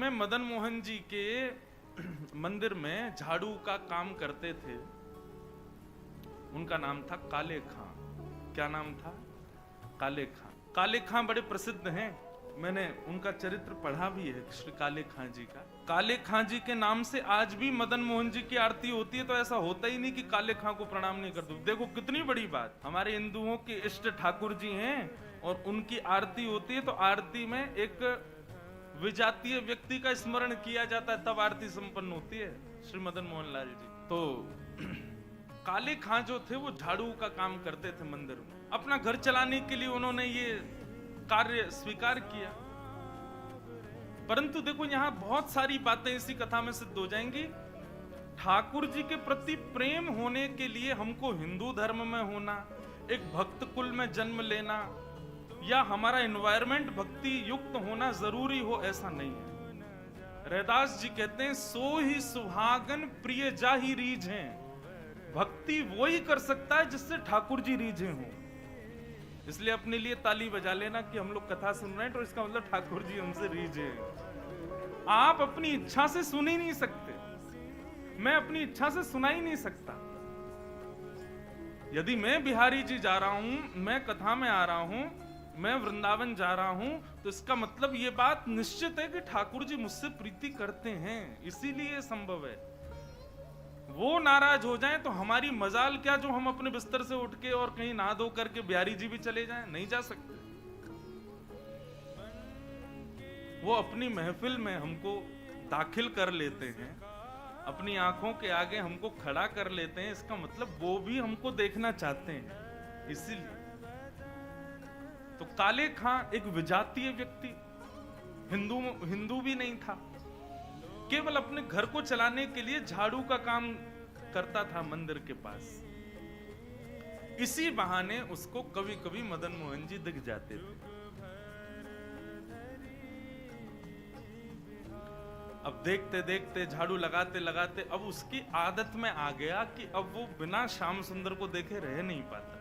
में मदन मोहन जी के मंदिर में झाड़ू का काम करते थे। उनका नाम था काले खां। क्या नाम था? काले खां। काले खां बड़े प्रसिद्ध हैं, मैंने उनका चरित्र पढ़ा भी है, श्री काले खां जी का। काले खां जी के नाम से आज भी मदन मोहन जी की आरती होती है, तो ऐसा होता ही नहीं कि काले खां को प्रणाम नहीं करते। देखो कितनी बड़ी बात, हमारे हिंदुओं के इष्ट ठाकुर जी हैं और उनकी आरती होती है, तो आरती में एक विजातीय व्यक्ति का स्मरण किया जाता है, तब आरती संपन्न होती है। श्री मदन मोहन लाल जी तो काले खां जो थे वो झाड़ू का काम करते थे मंदिर में। अपना घर चलाने के लिए उन्होंने ये कार्य स्वीकार किया। परंतु देखो यहां बहुत सारी बातें इसी कथा में सिद्ध हो जाएंगी। ठाकुर जी के प्रति प्रेम होने के लिए हमको हिंदू धर्म में होना, एक भक्त कुल में जन्म लेना, या हमारा एनवायरमेंट भक्ति युक्त होना जरूरी हो, ऐसा नहीं है। रैदास जी कहते हैं सो ही सुहागन प्रिय जाहि रीझें। भक्ति वो ही कर सकता है जिससे ठाकुर जी रीझे हों। इसलिए अपने लिए ताली बजा लेना कि हम लोग कथा सुन रहे हैं, तो इसका मतलब ठाकुर जी हमसे रीझे। आप अपनी इच्छा से सुन ही नहीं सकते, मैं अपनी इच्छा से सुना ही नहीं सकता। यदि मैं बिहारी जी जा रहा हूं, मैं कथा में आ रहा हूं, मैं वृंदावन जा रहा हूं, तो इसका मतलब ये बात निश्चित है कि ठाकुर जी मुझसे प्रीति करते हैं, इसीलिए संभव है। वो नाराज हो जाएं तो हमारी मजाल क्या जो हम अपने बिस्तर से उठ के और कहीं नहा धो करके बिहारी जी भी चले जाएं? नहीं जा सकते। वो अपनी महफिल में हमको दाखिल कर लेते हैं, अपनी आंखों के आगे हमको खड़ा कर लेते हैं, इसका मतलब वो भी हमको देखना चाहते हैं, इसीलिए। तो काले खां एक विजातीय व्यक्ति, हिंदू भी नहीं था, केवल अपने घर को चलाने के लिए झाड़ू का काम करता था मंदिर के पास। इसी बहाने उसको कभी कभी मदन मोहन जी दिख जाते थे। अब देखते देखते झाड़ू लगाते लगाते अब उसकी आदत में आ गया कि अब वो बिना श्याम सुंदर को देखे रह नहीं पाता।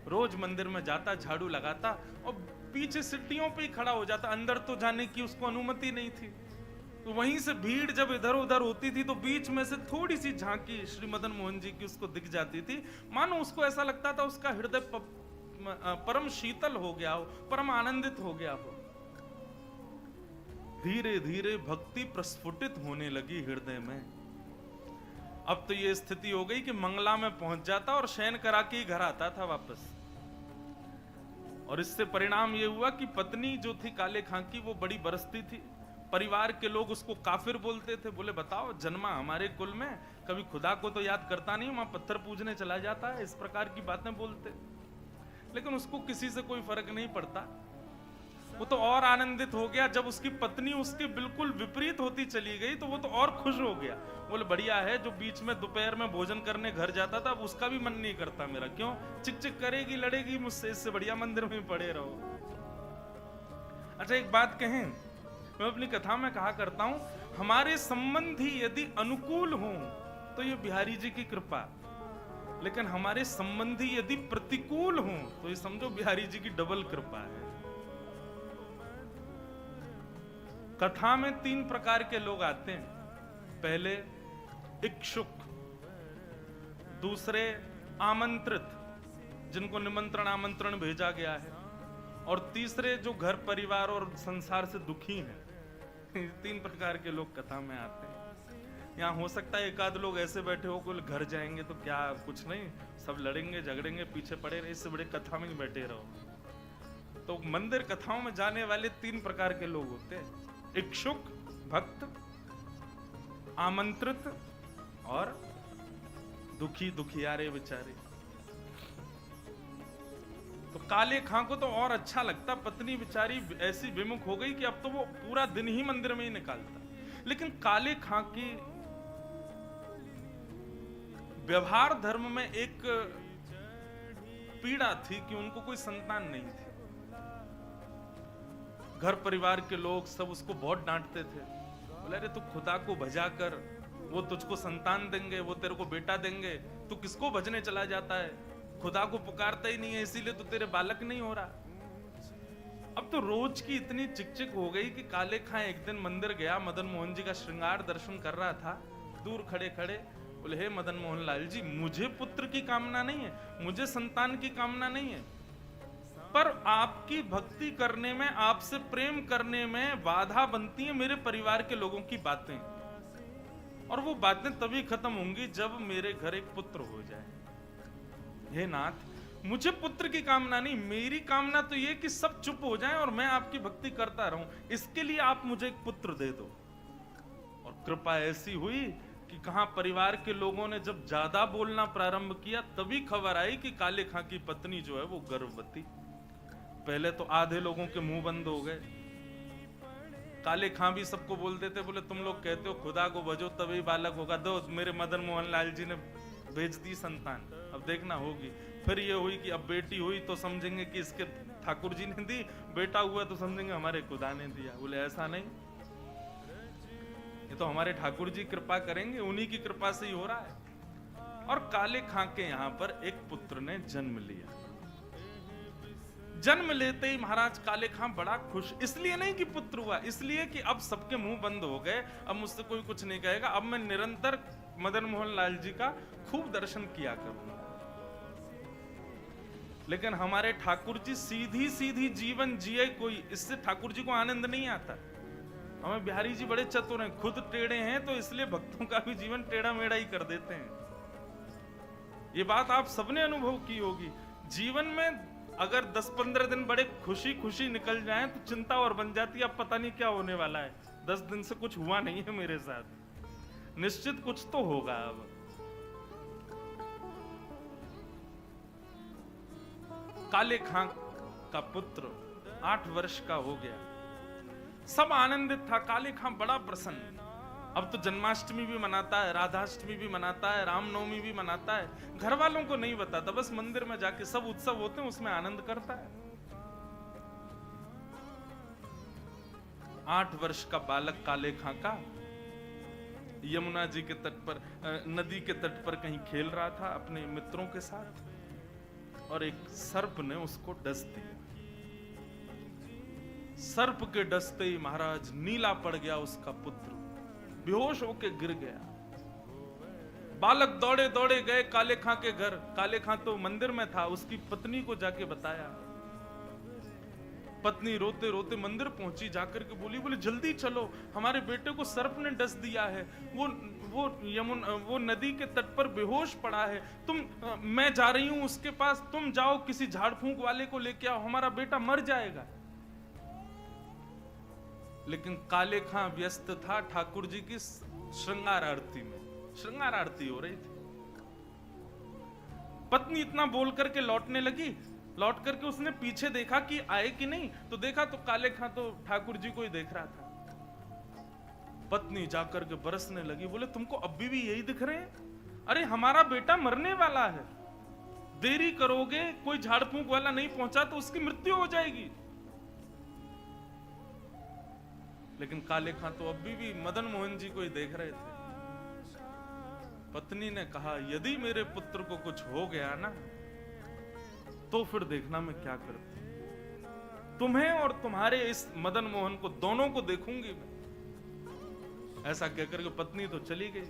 रोज मंदिर में जाता, झाड़ू लगाता और पीछे सीढ़ियों पे ही खड़ा हो जाता। अंदर तो जाने की उसको अनुमति नहीं थी। तो वहीं से भीड़ जब इधर उधर होती थी तो बीच में से थोड़ी सी झांकी श्री मदन मोहन जी की उसको दिख जाती थी। मानो उसको ऐसा लगता था उसका हृदय परम शीतल हो गया हो, परम आनंदित हो गया हो। धीरे धीरे भक्ति प्रस्फुटित होने लगी हृदय में। अब तो ये स्थिति हो गई कि मंगला में पहुंच जाता और शयन करा के ही घर आता था वापस। और इससे परिणाम ये हुआ कि पत्नी जो थी काले खां की वो बड़ी बरसती थी। परिवार के लोग उसको काफिर बोलते थे। बोले बताओ, जन्मा हमारे कुल में, कभी खुदा को तो याद करता नहीं, वहां पत्थर पूजने चला जाता है, इस प्रकार की बातें बोलते। लेकिन उसको किसी से कोई फर्क नहीं पड़ता। वो तो और आनंदित हो गया जब उसकी पत्नी उसके बिल्कुल विपरीत होती चली गई, तो वो तो और खुश हो गया। बोले बढ़िया है, जो बीच में दोपहर में भोजन करने घर जाता था, अब उसका भी मन नहीं करता मेरा। क्यों? चिक चिक करेगी, लड़ेगी मुझसे, इससे बढ़िया मंदिर में पड़े रहो। अच्छा एक बात कहें, मैं अपनी कथा में कहा करता हूं, हमारे संबंधी यदि अनुकूल हों तो ये बिहारी जी की कृपा, लेकिन हमारे संबंधी यदि प्रतिकूल हों तो ये समझो बिहारी जी की डबल कृपा है। कथा में 3 प्रकार के लोग आते हैं। पहले इच्छुक, दूसरे आमंत्रित, जिनको निमंत्रण आमंत्रण भेजा गया है, और तीसरे जो घर परिवार और संसार से दुखी हैं। 3 प्रकार के लोग कथा में आते हैं। यहाँ हो सकता है एक आध लोग ऐसे बैठे हो कि घर जाएंगे तो क्या, कुछ नहीं, सब लड़ेंगे झगड़ेंगे, पीछे पड़े रहे, इससे बड़े कथा में ही बैठे रहो। तो मंदिर कथाओं में जाने वाले 3 प्रकार के लोग होते हैं, इच्छुक भक्त, आमंत्रित और दुखी दुखियारे बेचारे। तो काले खां को तो और अच्छा लगता, पत्नी बेचारी ऐसी विमुख हो गई कि अब तो वो पूरा दिन ही मंदिर में ही निकालता। लेकिन काले खां की व्यवहार धर्म में एक पीड़ा थी कि उनको कोई संतान नहीं थी। घर परिवार के लोग सब उसको बहुत डांटते थे। बोले अरे तू खुदा को भजा कर, वो तुझको संतान देंगे, वो तेरे को बेटा देंगे, तू किसको भजने चला जाता है, खुदा को पुकारता ही नहीं है, इसीलिए तो तेरे बालक नहीं हो रहा। अब तो रोज की इतनी चिकचिक हो गई कि काले खां एक दिन मंदिर गया, मदन मोहन जी का श्रृंगार दर्शन कर रहा था, दूर खड़े खड़े बोले, हे मदन मोहन लाल जी, मुझे पुत्र की कामना नहीं है, मुझे संतान की कामना नहीं है, पर आपकी भक्ति करने में, आपसे प्रेम करने में बाधा बनती है मेरे परिवार के लोगों की बातें, और वो बातें तभी खत्म होंगी जब मेरे घर एक पुत्र हो जाए। हे नाथ, मुझे पुत्र की कामना नहीं, मेरी कामना तो ये कि सब चुप हो जाएं और मैं आपकी भक्ति करता रहूं, इसके लिए आप मुझे एक पुत्र दे दो। और कृपा ऐसी हुई कि कहां परिवार के लोगों ने जब ज्यादा बोलना प्रारंभ किया, तभी खबर आई कि काले खां की पत्नी जो है वो गर्भवती। पहले तो आधे लोगों के मुंह बंद हो गए। काले खां भी सबको बोल देते, बोले तुम लोग कहते हो खुदा को भजो तभी बालक होगा, दो मेरे मदन मोहन लाल जी ने भेज दी संतान, अब देखना होगी। फिर ये हुई कि अब बेटी हुई तो समझेंगे कि इसके ठाकुर जी ने दी, बेटा हुआ तो समझेंगे हमारे खुदा ने दिया। बोले ऐसा नहीं, ये तो हमारे ठाकुर जी कृपा करेंगे, उन्हीं की कृपा से ही हो रहा है। और काले खां के यहां पर एक पुत्र ने जन्म लिया। जन्म लेते ही महाराज काले खां बड़ा खुश, इसलिए नहीं कि पुत्र हुआ, इसलिए कि अब सबके मुंह बंद हो गए, अब मुझसे कोई कुछ नहीं कहेगा, अब मैं निरंतर मदन मोहन लाल जी का खूब दर्शन किया करूंगा। लेकिन हमारे ठाकुर जी सीधी सीधी जीवन जिए कोई, इससे ठाकुर जी को आनंद नहीं आता। हमें बिहारी जी बड़े चतुर हैं, खुद टेढ़े हैं तो इसलिए भक्तों का भी जीवन टेढ़ा मेढ़ा ही कर देते हैं। ये बात आप सबने अनुभव की होगी। जीवन में अगर 10-15 दिन बड़े खुशी खुशी निकल जाएं तो चिंता और बन जाती है, अब पता नहीं क्या होने वाला है, 10 दिन से कुछ हुआ नहीं है मेरे साथ, निश्चित कुछ तो होगा। अब काले खां का पुत्र 8 वर्ष का हो गया, सब आनंदित था, काले खां बड़ा प्रसन्न। अब तो जन्माष्टमी भी मनाता है, राधाष्टमी भी मनाता है, रामनवमी भी मनाता है, घर वालों को नहीं बताता, बस मंदिर में जाके सब उत्सव होते हैं उसमें आनंद करता है। 8 वर्ष का बालक काले खां का यमुना जी के तट पर, नदी के तट पर कहीं खेल रहा था अपने मित्रों के साथ, और एक सर्प ने उसको डस दिया। सर्प के डसते ही महाराज नीला पड़ गया उसका पुत्र, बेहोश होके गिर गया। बालक दौड़े दौड़े गए काले खां के घर, काले खां तो मंदिर में था, उसकी पत्नी को जाके बताया। पत्नी रोते रोते मंदिर पहुंची, जाकर के बोली जल्दी चलो, हमारे बेटे को सर्प ने डस दिया है, वो नदी के तट पर बेहोश पड़ा है, मैं जा रही हूं उसके पास, तुम जाओ किसी झाड़ फूंक वाले को लेके आओ, हमारा बेटा मर जाएगा। लेकिन काले खां व्यस्त था ठाकुर जी की श्रृंगार आरती में, श्रृंगार आरती हो रही थी। पत्नी इतना बोल करके लौटने लगी, लौट करके उसने पीछे देखा कि आए कि नहीं, तो देखा तो काले खां तो ठाकुर जी को ही देख रहा था। पत्नी जाकर के बरसने लगी, बोले तुमको अभी भी यही दिख रहे हैं? अरे हमारा बेटा मरने वाला है, देरी करोगे, कोई झाड़ फूंक वाला नहीं पहुंचा तो उसकी मृत्यु हो जाएगी। लेकिन काले खां तो अभी भी मदन मोहन जी को ही देख रहे थे। पत्नी ने कहा, यदि मेरे पुत्र को कुछ हो गया ना, तो फिर देखना मैं क्या करती, तुम्हें और तुम्हारे इस मदन मोहन को दोनों को देखूंगी मैं। ऐसा कहकर के पत्नी तो चली गई।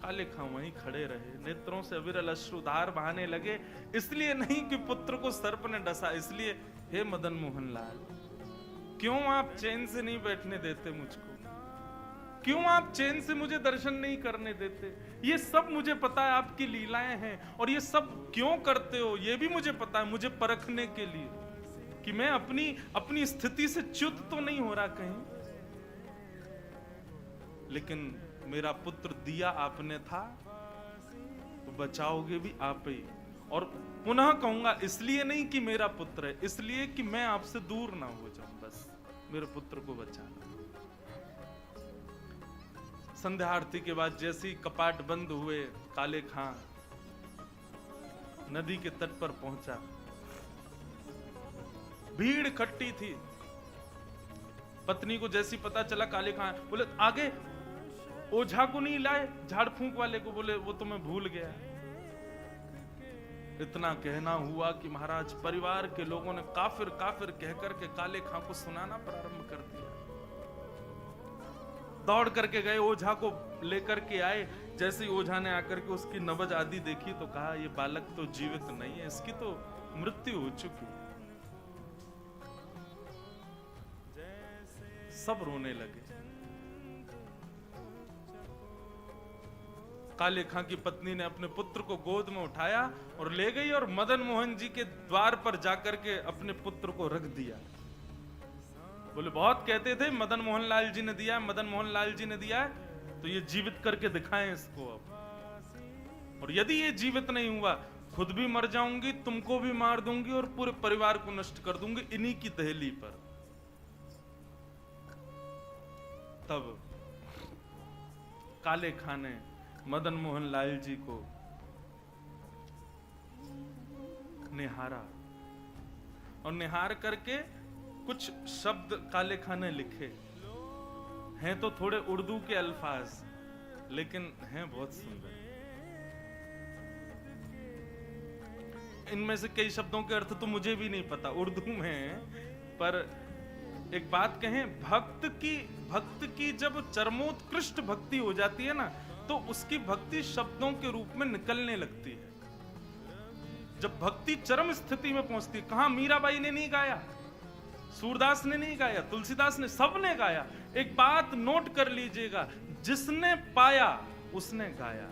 काले खां वहीं खड़े रहे, नेत्रों से अविरल अश्रुधार बहाने लगे, इसलिए नहीं कि पुत्र को सर्प ने डसा, इसलिए हे मदन मोहन लाल, क्यों आप चैन से नहीं बैठने देते मुझको, क्यों आप चैन से मुझे दर्शन नहीं करने देते? ये सब मुझे पता है आपकी लीलाएं हैं, और ये सब क्यों करते हो ये भी मुझे पता है, मुझे परखने के लिए कि मैं अपनी स्थिति से च्युत तो नहीं हो रहा कहीं। लेकिन मेरा पुत्र दिया आपने था तो बचाओगे भी आप ही। और पुनः कहूंगा, इसलिए नहीं कि मेरा पुत्र है, इसलिए कि मैं आपसे दूर ना हो जाऊं, बस मेरे पुत्र को बचाना। संध्या आरती के बाद जैसे ही कपाट बंद हुए, काले खां नदी के तट पर पहुंचा। भीड़ इकट्ठी थी। पत्नी को जैसी पता चला, काले खां बोले आगे ओझा को नहीं लाए, झाड़ फूंक वाले को, बोले वो तो मैं भूल गया। इतना कहना हुआ कि महाराज परिवार के लोगों ने काफिर काफिर कहकर के काले खां को सुनाना प्रारंभ कर दिया। दौड़ करके गए, ओझा को लेकर के आए। जैसे ही ओझा ने आकर के उसकी नब्ज आदि देखी तो कहा ये बालक तो जीवित नहीं है, इसकी तो मृत्यु हो चुकी। सब रोने लगे। काले खां की पत्नी ने अपने पुत्र को गोद में उठाया और ले गई और मदन मोहन जी के द्वार पर जाकर के अपने पुत्र को रख दिया। बोले बहुत कहते थे मदन मोहन लाल जी ने दिया है, मदन मोहन लाल जी ने दिया है, तो ये जीवित करके दिखाएं इसको अब। और यदि ये जीवित नहीं हुआ, खुद भी मर जाऊंगी, तुमको भी मार दूंगी और पूरे परिवार को नष्ट कर दूंगी इन्हीं की दहली पर। तब काले खां ने मदन मोहन लाल जी को निहारा और निहार करके कुछ शब्द काले खां ने लिखे। हैं तो थोड़े उर्दू के अल्फाज, लेकिन हैं बहुत सुंदर। इनमें से कई शब्दों के अर्थ तो मुझे भी नहीं पता, उर्दू में है। पर एक बात कहें, भक्त की जब चरमोत्कृष्ट भक्ति हो जाती है ना, तो उसकी भक्ति शब्दों के रूप में निकलने लगती है। जब भक्ति चरम स्थिति में पहुंचती है, कहां मीराबाई ने नहीं गाया, सूरदास ने नहीं गाया, तुलसीदास ने, सबने गाया। एक बात नोट कर लीजिएगा, जिसने पाया उसने गाया,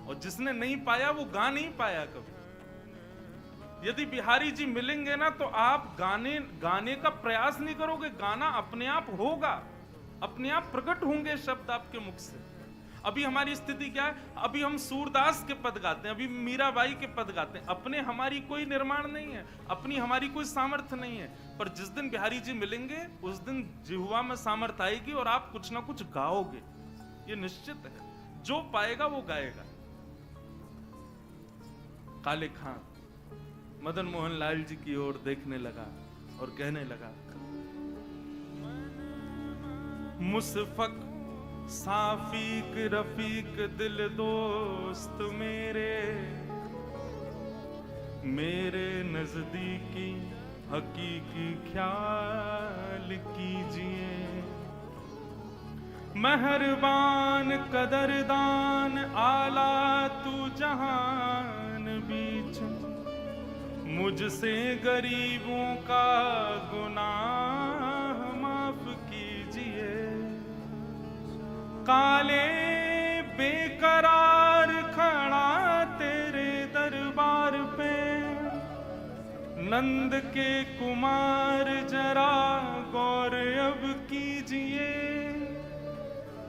और जिसने नहीं पाया वो गा नहीं पाया कभी। यदि बिहारी जी मिलेंगे ना, तो आप गाने का प्रयास नहीं करोगे, गाना अपने आप होगा, अपने आप प्रकट होंगे शब्द आपके मुख से। अभी हमारी स्थिति क्या है, अभी हम सूरदास के पद गाते हैं, अभी मीराबाई के पद गाते हैं, अपने हमारी कोई निर्माण नहीं है, अपनी हमारी कोई सामर्थ्य नहीं है। पर जिस दिन बिहारी जी मिलेंगे, उस दिन जिह्वा में सामर्थ्य आएगी और आप कुछ ना कुछ गाओगे, ये निश्चित है। जो पाएगा वो गाएगा। काले खां मदन मोहन लाल जी की ओर देखने लगा और कहने लगा, मुसफक साफीक रफीक दिल दोस्त मेरे नजदीकी हकीकी ख्याल कीजिए। मेहरबान कदरदान आला तू जहान बीच, मुझसे गरीबों का गुनाह माफ कीजिए। काले बेकरार खड़ा तेरे दरबार पे, नंद के कुमार जरा गौर अब कीजिए।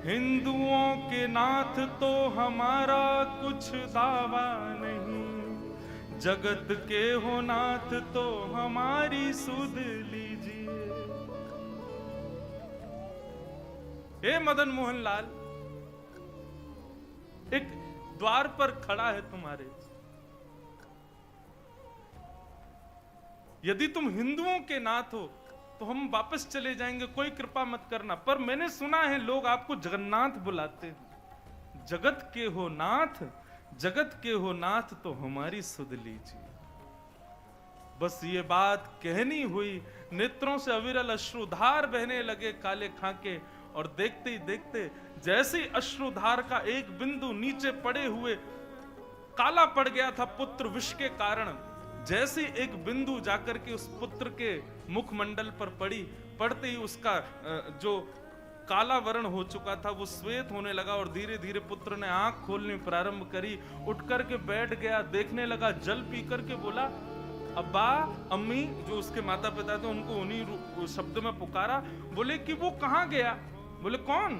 हिंदुओं के नाथ तो हमारा कुछ दावा नहीं, जगत के हो नाथ तो हमारी सुध लीजिए। हे मदन मोहन लाल, एक द्वार पर खड़ा है तुम्हारे, यदि तुम हिंदुओं के नाथ हो तो हम वापस चले जाएंगे, कोई कृपा मत करना। पर मैंने सुना है लोग आपको जगन्नाथ बुलाते हैं। जगत के हो नाथ, जगत के हो नाथ तो हमारी सुध लीजिए। बस ये बात कहनी हुई, नेत्रों से अविरल अश्रुधार बहने लगे काले खां के, और देखते ही देखते जैसे ही अश्रुधार का एक बिंदु नीचे पड़े हुए काला पड़ गया था पुत्र विष के कारण, जैसे एक बिंदु जाकर के उस पुत्र के मुखमंडल पर पड़ी, पड़ते ही उसका जो काला वर्ण हो चुका था वो श्वेत होने लगा, और धीरे धीरे पुत्र ने आंख खोलनी प्रारंभ करी। उठ करके बैठ गया, देखने लगा, जल पी करके बोला, अब्बा अम्मी, जो उसके माता पिता थे उनको उन्हीं शब्द में पुकारा। बोले कि वो कहाँ गया? बोले कौन?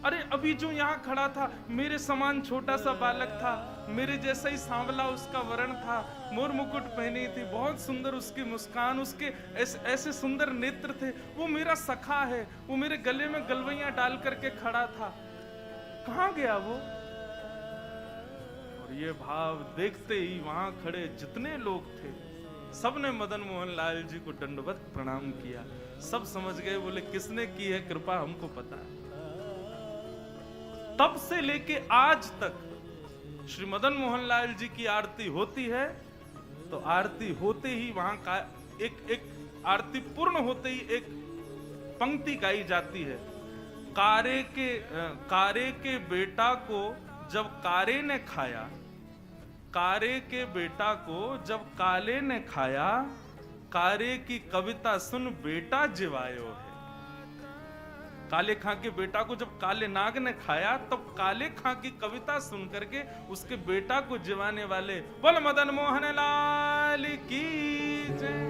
अरे अभी जो यहाँ खड़ा था, मेरे समान छोटा सा बालक था, मेरे जैसा ही सांवला उसका वर्ण था, मोर मुकुट पहनी थी, बहुत सुंदर उसकी मुस्कान, उसके ऐसे सुंदर नेत्र थे, वो मेरा सखा है, वो मेरे गले में गलवैयां डाल करके खड़ा था, कहाँ गया वो? और ये भाव देखते ही वहां खड़े जितने लोग थे सबने मदन मोहन लाल जी को दंडवत प्रणाम किया। सब समझ गए, बोले किसने की है कृपा हमको पता है। तब से लेके आज तक श्री मदन मोहन लाल जी की आरती होती है तो आरती होते ही वहां का एक आरती पूर्ण होते ही एक पंक्ति गाई जाती है। कारे के बेटा को जब कारे ने खाया, कारे के बेटा को जब काले ने खाया, कारे की कविता सुन बेटा जिवायो है। काले खां के बेटा को जब काले नाग ने खाया तब काले खां की कविता सुन करके उसके बेटा को जिवाने वाले बोल मदन मोहन लाल की जय।